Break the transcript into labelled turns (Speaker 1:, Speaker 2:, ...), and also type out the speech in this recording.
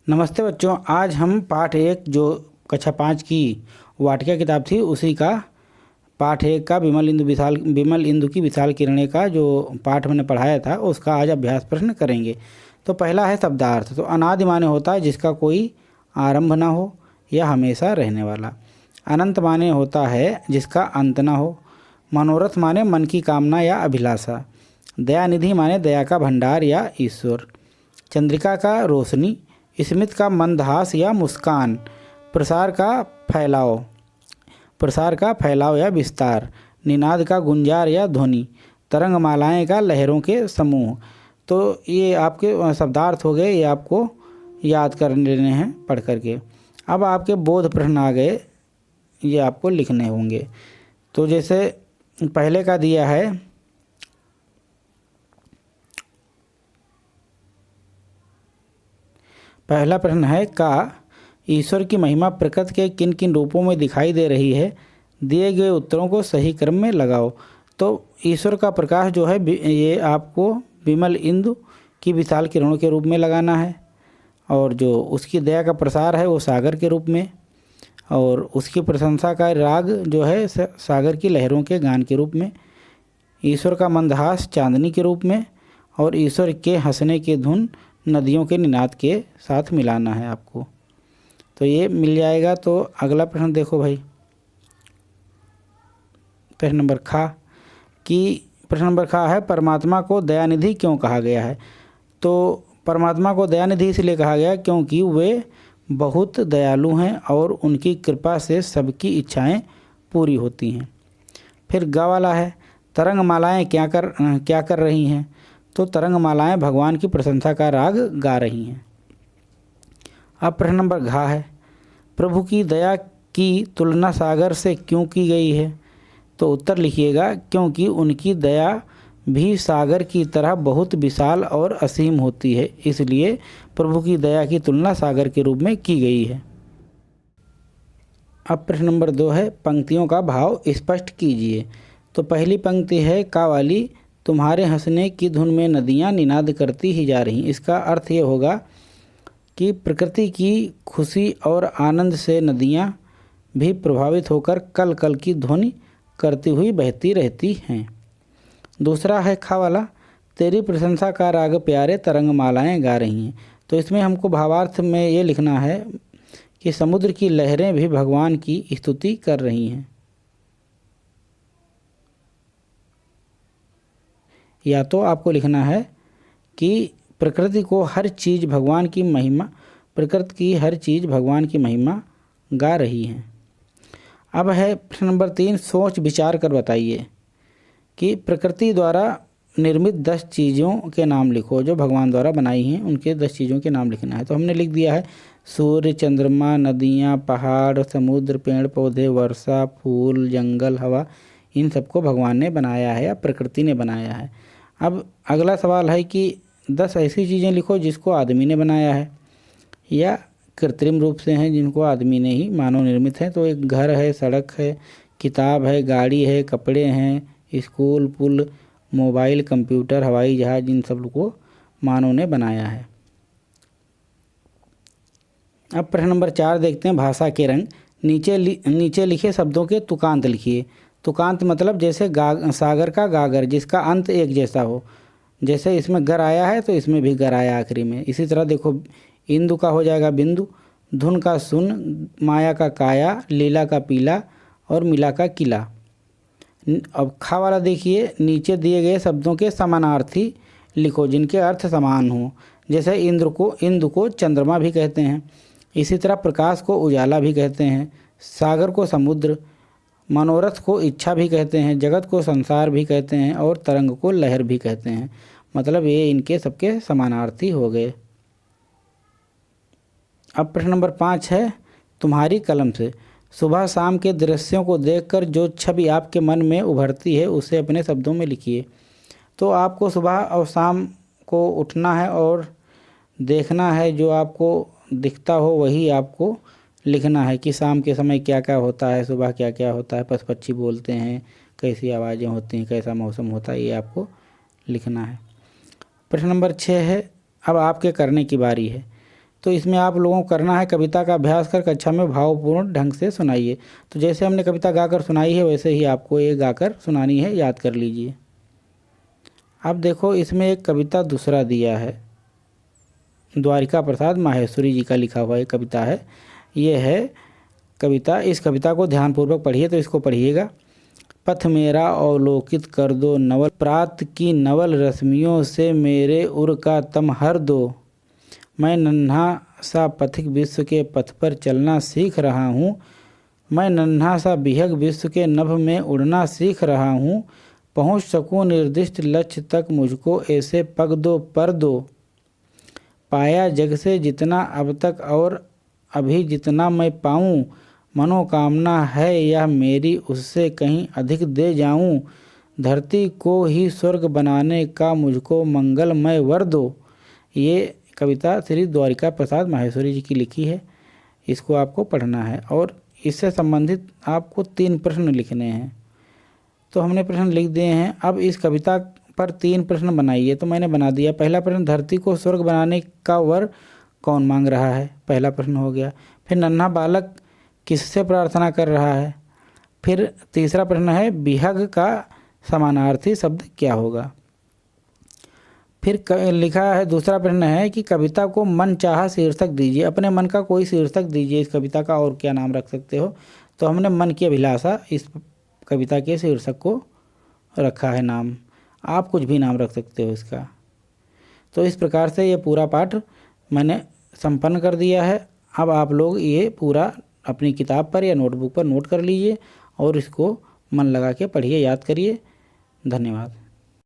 Speaker 1: नमस्ते बच्चों, आज हम पाठ 1 जो कक्षा 5 की वाटिका किताब थी उसी का पाठ 1 का विमल इंदु की विशाल किरणें का जो पाठ मैंने पढ़ाया था उसका आज अभ्यास प्रश्न करेंगे। तो पहला है शब्दार्थ। तो अनादि माने होता है जिसका कोई आरंभ ना हो या हमेशा रहने वाला। अनंत माने होता है जिसका अंत ना हो। मनोरथ माने मन की कामना या अभिलाषा। दयानिधि माने दया का भंडार या ईश्वर। चंद्रिका का रोशनी। स्मित का मंदहास या मुस्कान। प्रसार का फैलाव या विस्तार। निनाद का गुंजार या ध्वनि। तरंगमालाएं का लहरों के समूह। तो ये आपके शब्दार्थ हो गए, ये आपको याद कर लेने हैं पढ़ करके। अब आपके बोध प्रश्न आ गए, ये आपको लिखने होंगे। तो जैसे पहले का दिया है, पहला प्रश्न है का ईश्वर की महिमा प्रकृति के किन किन रूपों में दिखाई दे रही है। दिए गए उत्तरों को सही क्रम में लगाओ। तो ईश्वर का प्रकाश जो है ये आपको विमल इंदु की विशाल किरणों के रूप में लगाना है, और जो उसकी दया का प्रसार है वो सागर के रूप में, और उसकी प्रशंसा का राग जो है सागर की लहरों के गान के रूप में। ईश्वर का मंदहास चांदनी के रूप में, और ईश्वर के हंसने की धुन नदियों के निनाद के साथ मिलाना है आपको। तो ये मिल जाएगा। तो अगला प्रश्न देखो भाई, प्रश्न नंबर खा है परमात्मा को दयानिधि क्यों कहा गया है। तो परमात्मा को दयानिधि इसलिए कहा गया क्योंकि वे बहुत दयालु हैं और उनकी कृपा से सबकी इच्छाएं पूरी होती हैं। फिर गा वाला है तरंगमालाएं क्या कर रही हैं। तो तरंगमालाएं भगवान की प्रशंसा का राग गा रही हैं। अब प्रश्न नंबर घा है प्रभु की दया की तुलना सागर से क्यों की गई है। तो उत्तर लिखिएगा क्योंकि उनकी दया भी सागर की तरह बहुत विशाल और असीम होती है, इसलिए प्रभु की दया की तुलना सागर के रूप में की गई है। अब प्रश्न नंबर 2 है पंक्तियों का भाव स्पष्ट कीजिए। तो पहली पंक्ति है का वाली तुम्हारे हंसने की धुन में नदियाँ निनाद करती ही जा रही। इसका अर्थ ये होगा कि प्रकृति की खुशी और आनंद से नदियाँ भी प्रभावित होकर कल कल की ध्वनि करती हुई बहती रहती हैं। दूसरा है खा वाला तेरी प्रशंसा का राग प्यारे तरंगमालाएं गा रही हैं। तो इसमें हमको भावार्थ में ये लिखना है कि समुद्र की लहरें भी भगवान की स्तुति कर रही हैं। या तो आपको लिखना है कि प्रकृति की हर चीज़ भगवान की महिमा गा रही है। अब है प्रश्न नंबर 3 सोच विचार कर बताइए कि प्रकृति द्वारा निर्मित 10 चीज़ों के नाम लिखो जो भगवान द्वारा बनाई हैं, उनके 10 चीज़ों के नाम लिखना है। तो हमने लिख दिया है सूर्य, चंद्रमा, नदियाँ, पहाड़, समुद्र, पेड़ पौधे, वर्षा, फूल, जंगल, हवा, इन सबको भगवान ने बनाया है या प्रकृति ने बनाया है। अब अगला सवाल है कि 10 ऐसी चीज़ें लिखो जिसको आदमी ने बनाया है या कृत्रिम रूप से हैं, जिनको आदमी ने ही मानव निर्मित है। तो एक घर है, सड़क है, किताब है, गाड़ी है, कपड़े हैं, स्कूल, पुल, मोबाइल, कंप्यूटर, हवाई जहाज, इन सब को मानव ने बनाया है। अब प्रश्न नंबर 4 देखते हैं भाषा के रंग। नीचे लिखे शब्दों के तुकांत लिखिए। तुकांत मतलब जैसे सागर का गागर जिसका अंत एक जैसा हो। जैसे इसमें गर आया है तो इसमें भी गर आया आखिरी में। इसी तरह देखो इंदु का हो जाएगा बिंदु, धुन का सुन, माया का काया, लीला का पीला और मिला का किला। अब खा वाला देखिए नीचे दिए गए शब्दों के समानार्थी लिखो जिनके अर्थ समान हो। जैसे इंदु को चंद्रमा भी कहते हैं, इसी तरह प्रकाश को उजाला भी कहते हैं, सागर को समुद्र, मनोरथ को इच्छा भी कहते हैं, जगत को संसार भी कहते हैं और तरंग को लहर भी कहते हैं। मतलब ये इनके सबके समानार्थी हो गए। अब प्रश्न नंबर 5 है तुम्हारी कलम से सुबह शाम के दृश्यों को देखकर जो छवि आपके मन में उभरती है उसे अपने शब्दों में लिखिए। तो आपको सुबह और शाम को उठना है और देखना है, जो आपको दिखता हो वही आपको लिखना है कि शाम के समय क्या क्या होता है, सुबह क्या क्या होता है, पशु पक्षी बोलते हैं, कैसी आवाज़ें होती हैं, कैसा मौसम होता है, ये आपको लिखना है। प्रश्न नंबर 6 है अब आपके करने की बारी है। तो इसमें आप लोगों को करना है, कविता का अभ्यास कर कक्षा में भावपूर्ण ढंग से सुनाइए। तो जैसे हमने कविता गाकर सुनाई है वैसे ही आपको ये गाकर सुनानी है, याद कर लीजिए। अब देखो इसमें एक कविता दूसरा दिया है, द्वारिका प्रसाद माहेश्वरी जी का लिखा हुआ एक कविता है। ये है कविता, इस कविता को ध्यानपूर्वक पढ़िए। तो इसको पढ़िएगा। पथ मेरा अवलोकित कर दो नवल, प्रात की नवल रश्मियों से मेरे उर का तम हर दो। मैं नन्हा सा पथिक विश्व के पथ पर चलना सीख रहा हूँ, मैं नन्हा सा विहग विश्व के नभ में उड़ना सीख रहा हूँ। पहुँच सकूँ निर्दिष्ट लक्ष्य तक मुझको ऐसे पग दो पर दो। पाया जग से जितना अब तक और अभी जितना मैं पाऊँ, मनोकामना है यह मेरी उससे कहीं अधिक दे जाऊँ। धरती को ही स्वर्ग बनाने का मुझको मंगलमय वर दो। ये कविता श्री द्वारिका प्रसाद माहेश्वरी जी की लिखी है। इसको आपको पढ़ना है और इससे संबंधित आपको 3 प्रश्न लिखने हैं। तो हमने प्रश्न लिख दिए हैं। अब इस कविता पर 3 प्रश्न बनाइए। तो मैंने बना दिया। पहला प्रश्न, धरती को स्वर्ग बनाने का वर कौन मांग रहा है, पहला प्रश्न हो गया। फिर नन्हा बालक किससे प्रार्थना कर रहा है। फिर तीसरा प्रश्न है, विहग का समानार्थी शब्द क्या होगा। फिर लिखा है, दूसरा प्रश्न है कि कविता को मन चाहा शीर्षक दीजिए। अपने मन का कोई शीर्षक दीजिए इस कविता का, और क्या नाम रख सकते हो। तो हमने मन की अभिलाषा इस कविता के शीर्षक को रखा है नाम। आप कुछ भी नाम रख सकते हो इसका। तो इस प्रकार से ये पूरा पाठ मैंने संपन्न कर दिया है। अब आप लोग ये पूरा अपनी किताब पर या नोटबुक पर नोट कर लीजिए और इसको मन लगा के पढ़िए, याद करिए। धन्यवाद।